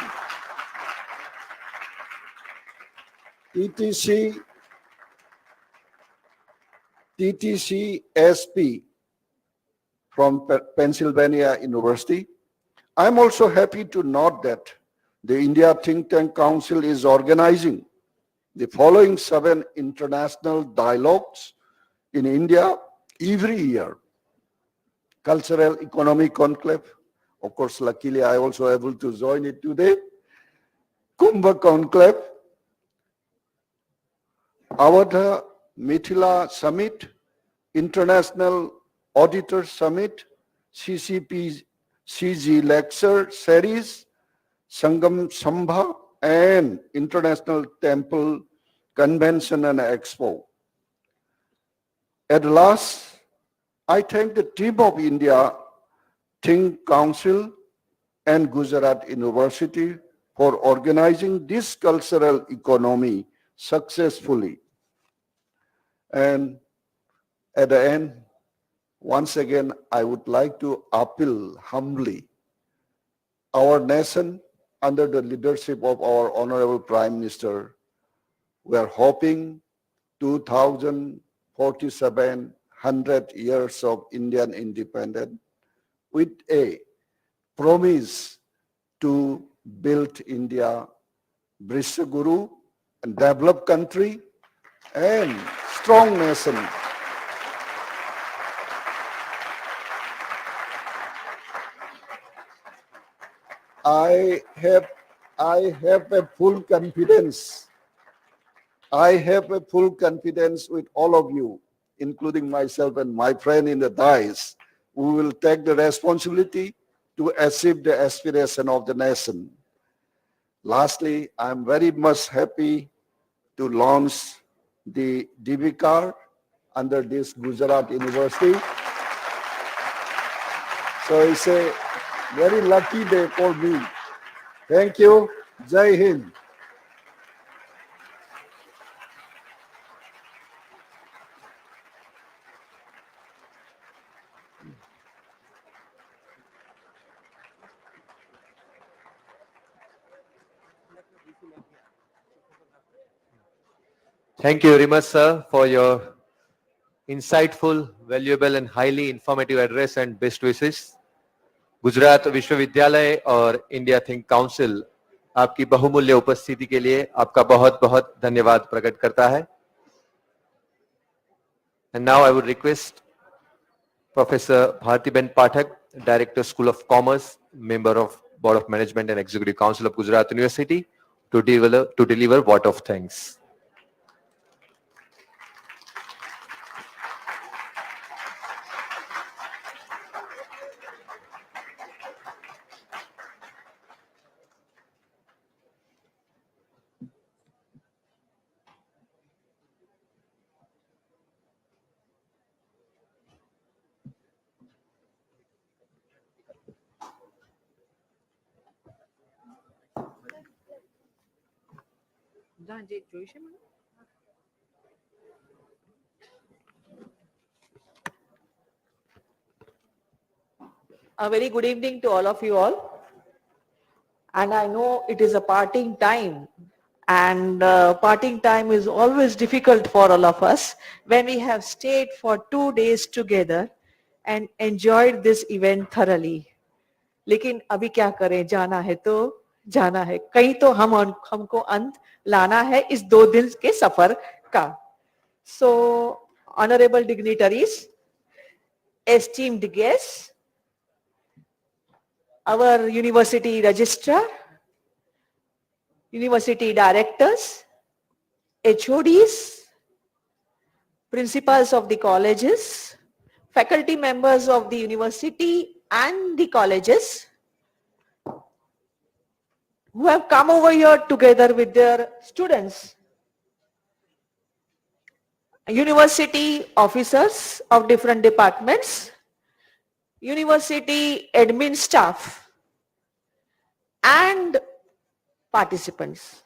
S9: TTC-SP from Pennsylvania University. I'm also happy to note that the India Think Tank Council is organizing the following 7 international dialogues in India every year. Cultural Economic Conclave. Of course, luckily I also able to join it today. Kumbh Conclave. Awadha Mithila Summit, International Auditor Summit, CCP CG Lecture Series, Sangam Sambha, and International Temple Convention and Expo. At last, I thank the team of India Think Council and Gujarat University for organizing this cultural economy successfully. And at the end, once again, I would like to appeal humbly our nation under the leadership of our Honorable Prime Minister. We are hoping 2047, 100 years of Indian independence with a promise to build India, Guru, and developed country and strong nation. I have a full confidence. I have a full confidence with all of you, including myself and my friend in the dais. We will take the responsibility to achieve the aspiration of the nation. Lastly, I'm very much happy to launch the DB card under this Gujarat University. So it's a very lucky day for me. Thank you. Jai Hind.
S1: Thank you very much, sir, for your insightful, valuable and highly informative address and best wishes. Gujarat विश्वविद्यालय और India think council आपकी बहुमूल्य उपस्थिति के लिए आपका बहुत बहुत धन्यवाद प्रकट करता है. And now I would request Professor Bhartiben Pathak, Director, School of Commerce, Member of Board of Management and Executive Council of Gujarat University, to deliver vote of thanks.
S10: A very good evening to all of you all. And I know it is a parting time, and parting time is always difficult for all of us when we have stayed for 2 days together and enjoyed this event thoroughly. लेकिन अभी क्या करें, जाना है तो जाना है, कहीं तो हमको अंत लाना है इस 2 दिन के सफर का. So, honorable dignitaries, esteemed guests, our university registrar, university directors, HODs, principals of the colleges, faculty members of the university and the colleges who have come over here together with their students, university officers of different departments, university admin staff and participants.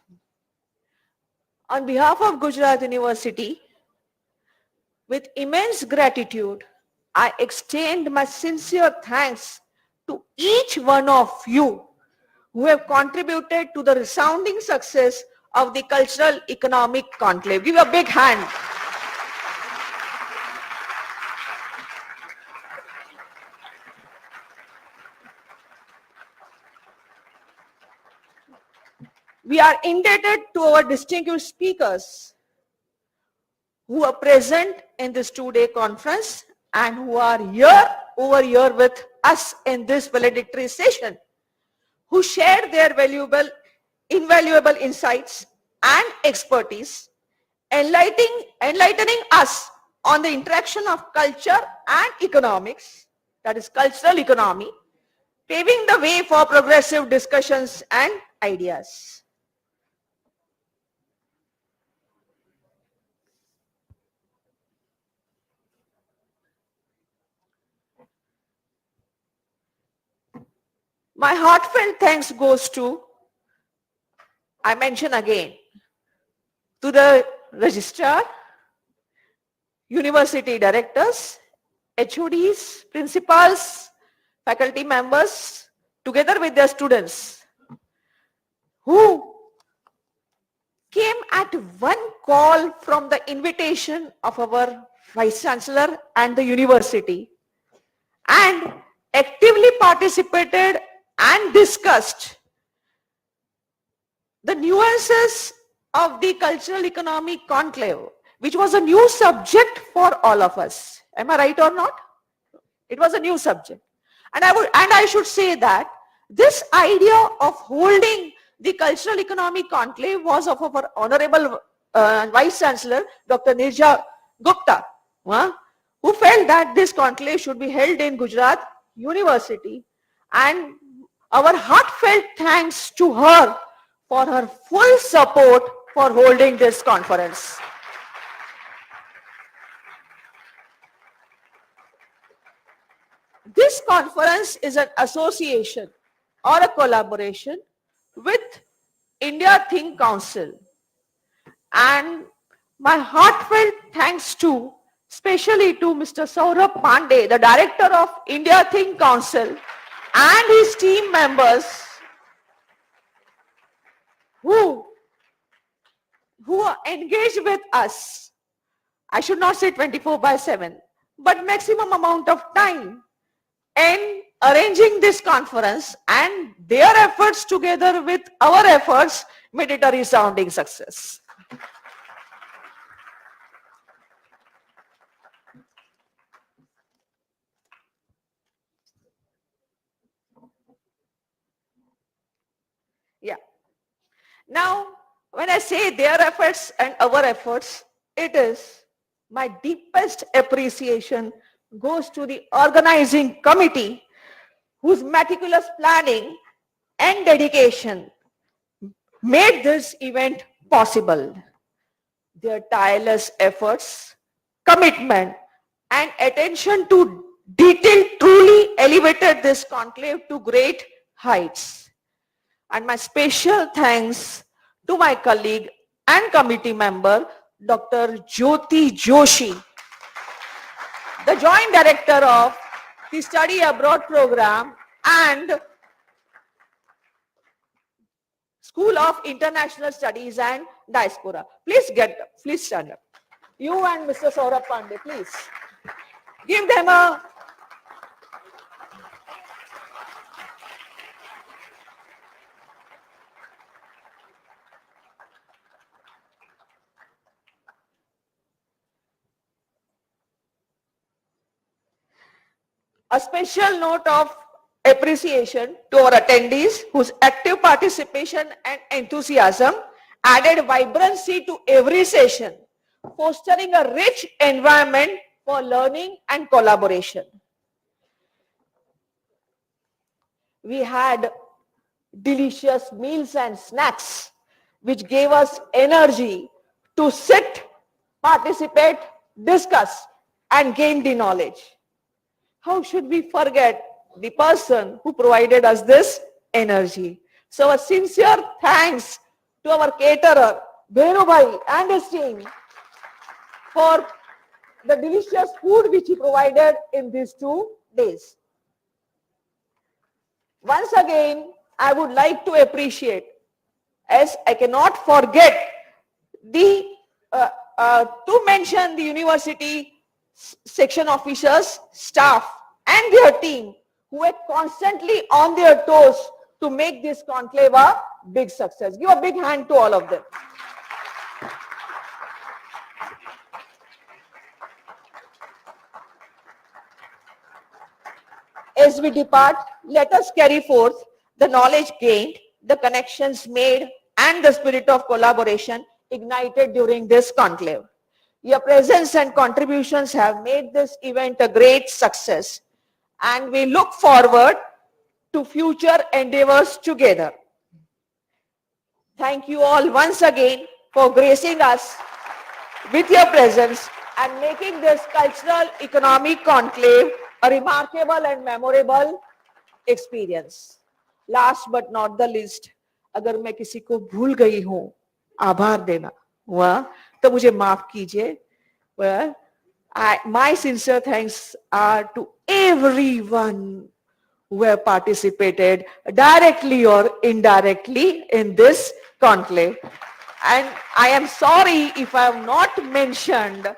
S10: On behalf of Gujarat University, with immense gratitude, I extend my sincere thanks to each one of you who have contributed to the resounding success of the Cultural Economic Conclave. Give a big hand. We are indebted to our distinguished speakers who are present in this two-day conference and who are over here with us in this valedictory session, who shared their invaluable insights and expertise, enlightening us on the interaction of culture and economics, that is cultural economy, paving the way for progressive discussions and ideas. My heartfelt thanks goes to, I mention again, to the registrar, university directors, HODs, principals, faculty members, together with their students, who came at one call from the invitation of our Vice Chancellor and the university, and actively participated and discussed the nuances of the cultural economic conclave, which was a new subject for all of us. Am I right or not? It was a new subject. And I should say that this idea of holding the cultural economic conclave was of our Honorable Vice Chancellor, Dr. Nirja Gupta, who felt that this conclave should be held in Gujarat University, and our heartfelt thanks to her for her full support for holding this conference. This conference is an association or a collaboration with India Think Council, and my heartfelt thanks to especially to Mr. Saurabh Pandey, the director of India Think Council, and his team members who are engaged with us. I should not say 24/7, but maximum amount of time in arranging this conference, and their efforts together with our efforts made it a resounding success. Yeah. Now, when I say their efforts and our efforts, it is my deepest appreciation goes to the organizing committee whose meticulous planning and dedication made this event possible. Their tireless efforts, commitment, and attention to detail truly elevated this conclave to great heights. And my special thanks to my colleague and committee member, Dr. Jyoti Joshi, the Joint Director of the Study Abroad Program and School of International Studies and Diaspora. Please stand up. You and Mr. Saurabh Pandey, please. Give them a special note of appreciation to our attendees whose active participation and enthusiasm added vibrancy to every session, fostering a rich environment for learning and collaboration. We had delicious meals and snacks which gave us energy to sit, participate, discuss, and gain the knowledge. How should we forget the person who provided us this energy? So a sincere thanks to our caterer, Bhenu Bhai, and his team for the delicious food which he provided in these 2 days. Once again, I would like to appreciate, as I cannot forget to mention the university section officers, staff, and their team who were constantly on their toes to make this conclave a big success. Give a big hand to all of them. As we depart, let us carry forth the knowledge gained, the connections made, and the spirit of collaboration ignited during this conclave. Your presence and contributions have made this event a great success, and we look forward to future endeavors together. Thank you all once again for gracing us with your presence and making this cultural economic conclave a remarkable and memorable experience. Last but not the least, अगर मैं किसी को भूल गई हूं आभार देना हुआ तो मुझे माफ कीजिए. Well, my sincere thanks are to everyone who have participated directly or indirectly in this conclave. And I am sorry if I have not mentioned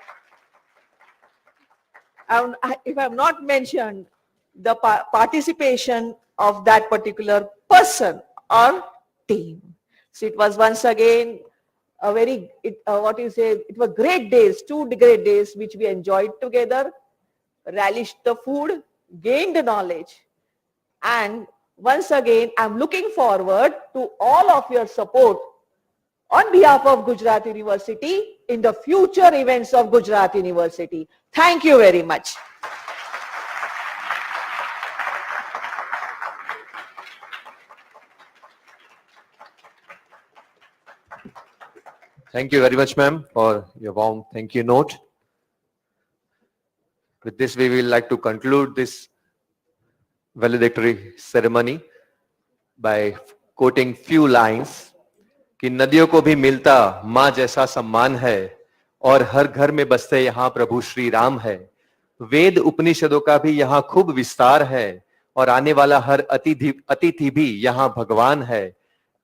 S10: the participation of that particular person or team. So it was once again a very, it were great days, 2 great days which we enjoyed together, relished the food, gained the knowledge. And once again, I'm looking forward to all of your support on behalf of Gujarat University in the future events of Gujarat University. Thank you very much.
S1: Thank you very much, ma'am, for your warm thank you note. With this, we will like to conclude this valedictory ceremony by quoting few lines कि नदियों को भी मिलता माँ जैसा सम्मान है और हर घर में बसते यहाँ प्रभु श्री राम है. वेद उपनिषदों का भी यहाँ खूब विस्तार है और आने वाला हर अतिथि भी यहाँ भगवान है.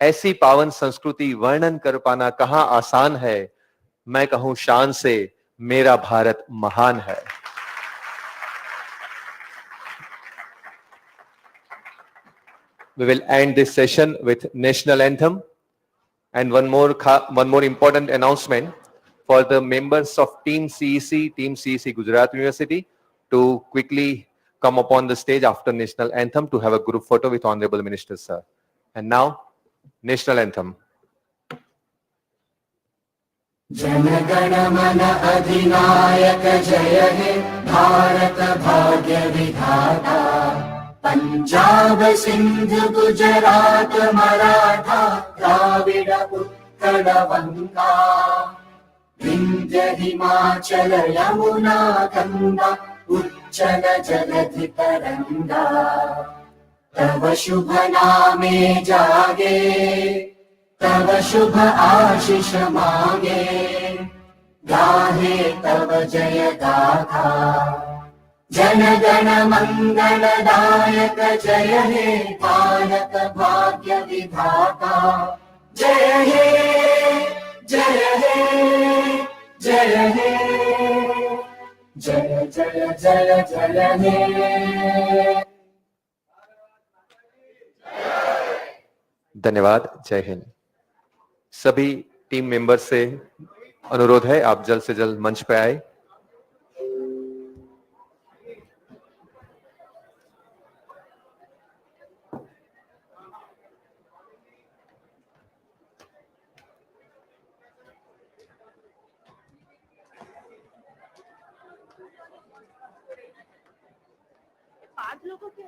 S1: ऐसी पावन संस्कृति वर्णन कर पाना कहाँ आसान है. मैं कहूँ शान से मेरा भारत महान है. We will end this session with national anthem. And one more important announcement for the members of Team CEC Gujarat University to quickly come upon the stage after national anthem to have a group photo with Honorable Minister, sir. And now, national anthem.
S2: जनगण मन अधिनायक जय हे भारत भाग्य विधाता पंजाब सिंध गुजरात मराठा द्राविड उत्कल गंगा विंध्य हिमाचल यमुना गंगा उच्चल जलधि तरंगा तव शुभ नामे जागे तव शुभ आशीष मांगे गाहे तव जय गाथा जन गण मंगल दायक जय हे भारत भाग्य विधाता जय हे जय हे जय हे जय जय जय जय हे.
S1: धन्यवाद. जय हिंद. सभी टीम मेंबर्स से अनुरोध है आप जल्द से जल्द मंच पे आए.
S10: पांच लोगों के